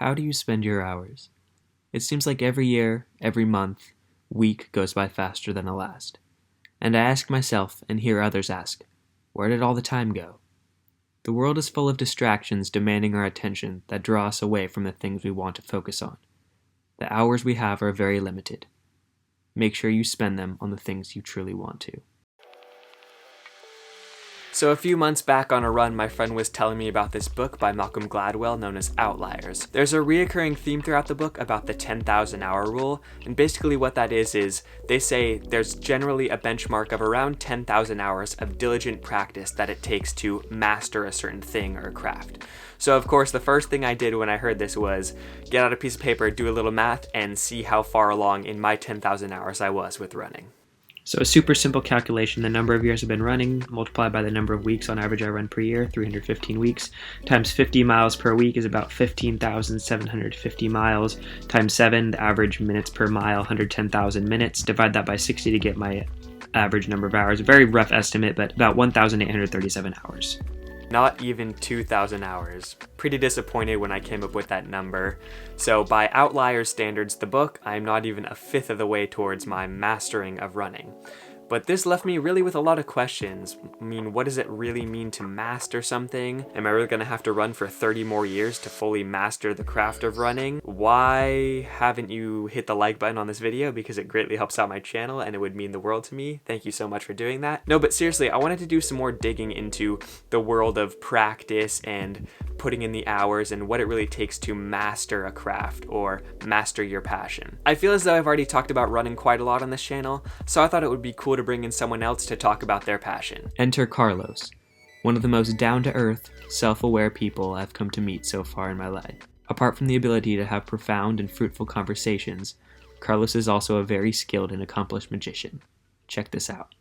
How do you spend your hours? It seems like every year, every month, week goes by faster than the last. And I ask myself and hear others ask, where did all the time go? The world is full of distractions demanding our attention that draw us away from the things we want to focus on. The hours we have are very limited. Make sure you spend them on the things you truly want to. So a few months back on a run, my friend was telling me about this book by Malcolm Gladwell known as Outliers. There's a reoccurring theme throughout the book about the 10,000 hour rule, and basically what that is they say there's generally a benchmark of around 10,000 hours of diligent practice that it takes to master a certain thing or craft. So of course the first thing I did when I heard this was get out a piece of paper, do a little math, and see how far along in my 10,000 hours I was with running. So a super simple calculation, the number of years I've been running, multiplied by the number of weeks on average I run per year, 315 weeks, times 50 miles per week is about 15,750 miles, times 7, the average minutes per mile, 110,000 minutes, divide that by 60 to get my average number of hours, a very rough estimate, but about 1,837 hours. Not even 2,000 hours. Pretty disappointed when I came up with that number. So by Outliers standards, the book, I'm not even a fifth of the way towards my mastering of running. But this left me really with a lot of questions. I mean, what does it really mean to master something? Am I really gonna have to run for 30 more years to fully master the craft of running? Why haven't you hit the like button on this video? Because it greatly helps out my channel and it would mean the world to me. Thank you so much for doing that. No, but seriously, I wanted to do some more digging into the world of practice and putting in the hours and what it really takes to master a craft or master your passion. I feel as though I've already talked about running quite a lot on this channel, so I thought it would be cool to bring in someone else to talk about their passion. Enter Carlos, one of the most down-to-earth, self-aware people I've come to meet so far in my life. Apart from the ability to have profound and fruitful conversations, Carlos is also a very skilled and accomplished magician. Check this out.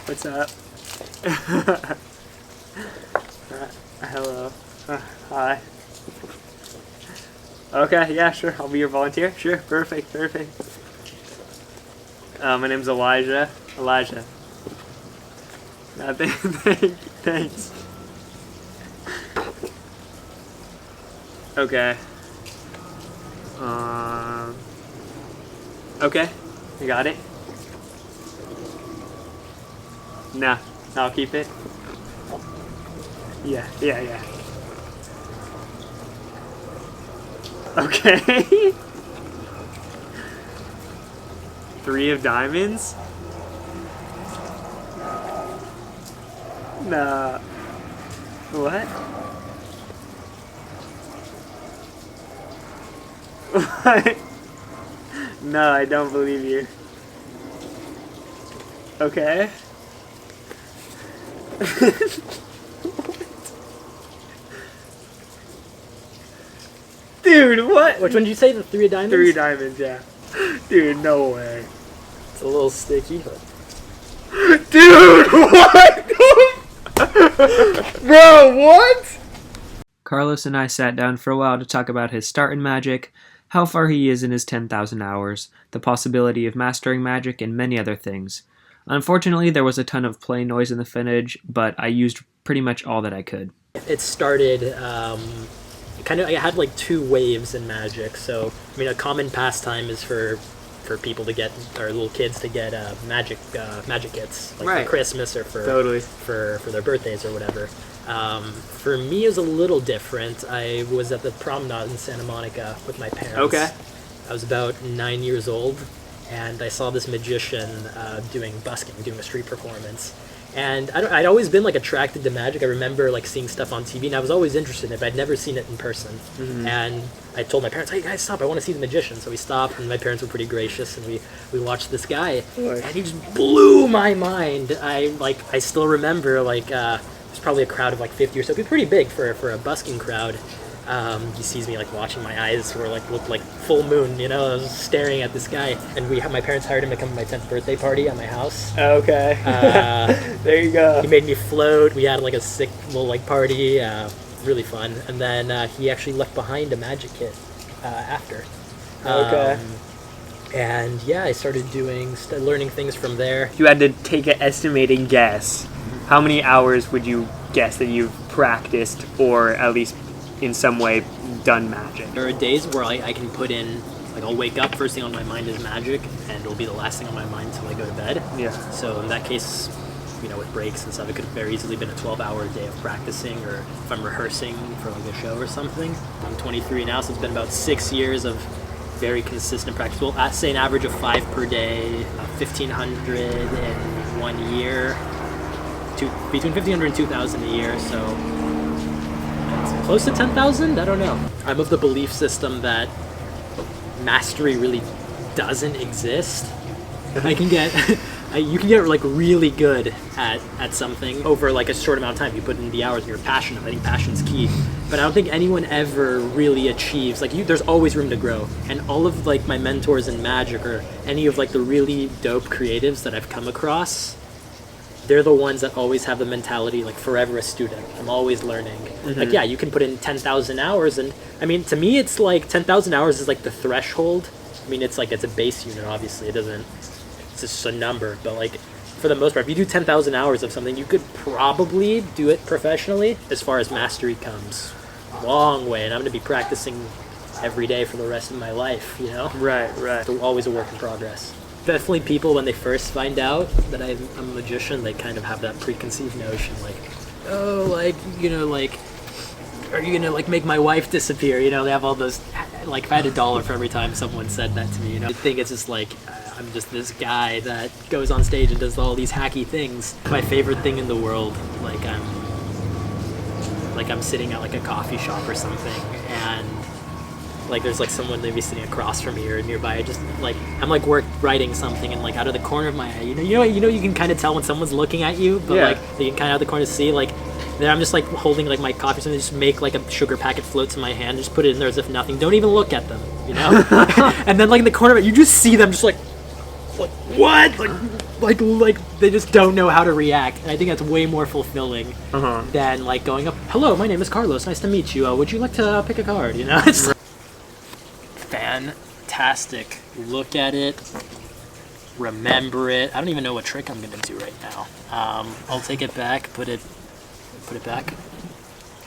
What's up? Hello. Hi. Okay, yeah, sure. I'll be your volunteer. Sure, perfect. My name's Elijah. Thanks. Okay. Okay. You got it? Nah, I'll keep it. Yeah. Okay. 3 of diamonds? Nah. What? What? No, I don't believe you. Okay. Dude, what? Which one did you say? The 3 of diamonds? 3 diamonds, yeah. Dude, no way. It's a little sticky, but... Dude, what? Bro, what? Carlos and I sat down for a while to talk about his start in magic, how far he is in his 10,000 hours, the possibility of mastering magic, and many other things. Unfortunately, there was a ton of play noise in the footage, but I used pretty much all that I could. It started, I had like 2 waves in magic. So, I mean, a common pastime is for people to get, or little kids to get magic kits, like for Christmas or for their birthdays or whatever. For me, it was a little different. I was at the promenade in Santa Monica with my parents. Okay. I was about 9 years old, and I saw this magician doing a street performance. And I'd always been like attracted to magic. I remember like seeing stuff on TV, and I was always interested in it, but I'd never seen it in person. Mm-hmm. And I told my parents, "Hey guys, stop! I want to see the magician." So we stopped, and my parents were pretty gracious, and we watched this guy, and he just blew my mind. I still remember there's probably a crowd of like 50 or so, pretty big for a busking crowd. He sees me like watching, my eyes were like looked like full moon, you know. I was staring at this guy, and my parents hired him to come to my 10th birthday party at my house. Okay. There you go. He made me float. We had like a sick little like party, really fun. And then he actually left behind a magic kit after. Okay. And yeah, I started learning things from there. If you had to take an estimating guess, how many hours would you guess that you've practiced or at least in some way done magic? There are days where I can put in, like I'll wake up, first thing on my mind is magic, and it'll be the last thing on my mind until I go to bed. Yeah. So in that case, with breaks and stuff, it could have very easily been a 12-hour day of practicing, or if I'm rehearsing for like a show or something. I'm 23 now, so it's been about 6 years of very consistent practice. Well, I'd say an average of 5 per day, 1,500 in 1 year, between 1,500 and 2,000 a year, so it's close to 10,000? I don't know. I'm of the belief system that mastery really doesn't exist. You can get like really good at something over like a short amount of time. You put in the hours and you're passionate. I think passion's key. But I don't think anyone ever really achieves, there's always room to grow. And all of like my mentors in magic, or any of like the really dope creatives that I've come across, they're the ones that always have the mentality like forever a student. I'm always learning. Mm-hmm. Like, yeah, you can put in 10,000 hours, and I mean, to me, it's like 10,000 hours is like the threshold. I mean, it's a base unit, obviously. It's just a number, but like for the most part, if you do 10,000 hours of something, you could probably do it professionally. As far as mastery comes, long way, and I'm going to be practicing every day for the rest of my life, Right. It's always a work in progress. Definitely people, when they first find out that I'm a magician, they kind of have that preconceived notion, like, oh, are you going to like make my wife disappear? They have all those, like, if I had $1 for every time someone said that to me, I think it's just like, I'm just this guy that goes on stage and does all these hacky things. My favorite thing in the world, I'm sitting at like a coffee shop or something, and like there's like someone maybe sitting across from me or nearby. I'm writing something, and like out of the corner of my eye, you can kind of tell when someone's looking at you, but like you can kind of out of the corner see like. Then I'm just like holding like my coffee, so I just make like a sugar packet floats in my hand, just put it in there as if nothing. Don't even look at them, And then like in the corner of it, you just see them just like what? Like they just don't know how to react, and I think that's way more fulfilling than like going up. Hello, my name is Carlos. Nice to meet you. Would you like to pick a card? It's fantastic. Look at it. Remember it. I don't even know what trick I'm gonna do right now. I'll take it back. Put it back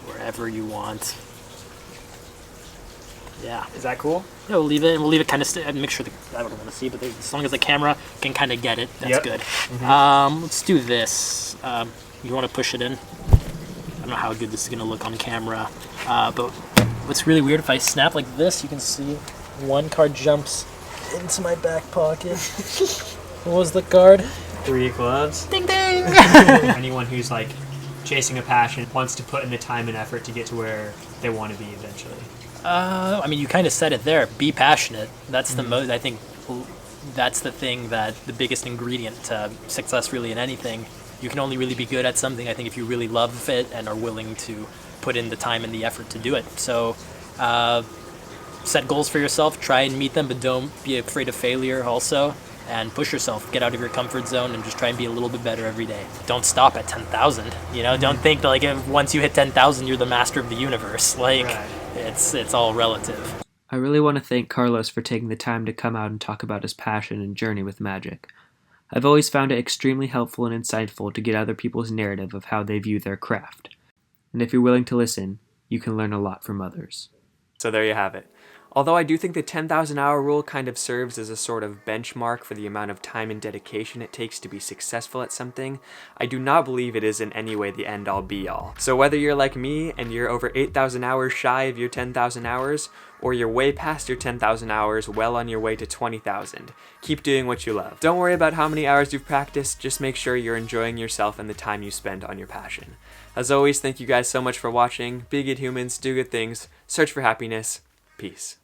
wherever you want. Yeah. Is that cool? Yeah, we'll leave it kind of make sure I don't want to see, but as long as the camera can kind of get it, that's good. Mm-hmm. Let's do this. You want to push it in? I don't know how good this is going to look on camera, but what's really weird, if I snap like this, you can see one card jumps into my back pocket. What was the card? 3 of clubs. Ding ding! Anyone who's like chasing a passion wants to put in the time and effort to get to where they want to be eventually. I mean, you kind of said it there. Be passionate. That's the most. I think that's the thing, that the biggest ingredient to success really in anything. You can only really be good at something, I think, if you really love it and are willing to put in the time and the effort to do it. So set goals for yourself, try and meet them, but don't be afraid of failure also, and push yourself, get out of your comfort zone, and just try and be a little bit better every day. Don't stop at 10,000, don't think that if once you hit 10,000 you're the master of the universe. It's all relative. I really want to thank Carlos for taking the time to come out and talk about his passion and journey with magic. I've always found it extremely helpful and insightful to get other people's narrative of how they view their craft. And if you're willing to listen, you can learn a lot from others. So there you have it. Although I do think the 10,000 hour rule kind of serves as a sort of benchmark for the amount of time and dedication it takes to be successful at something, I do not believe it is in any way the end-all be-all. So whether you're like me and you're over 8,000 hours shy of your 10,000 hours, or you're way past your 10,000 hours, well on your way to 20,000, keep doing what you love. Don't worry about how many hours you've practiced, just make sure you're enjoying yourself and the time you spend on your passion. As always, thank you guys so much for watching. Be good humans, do good things, search for happiness. Peace.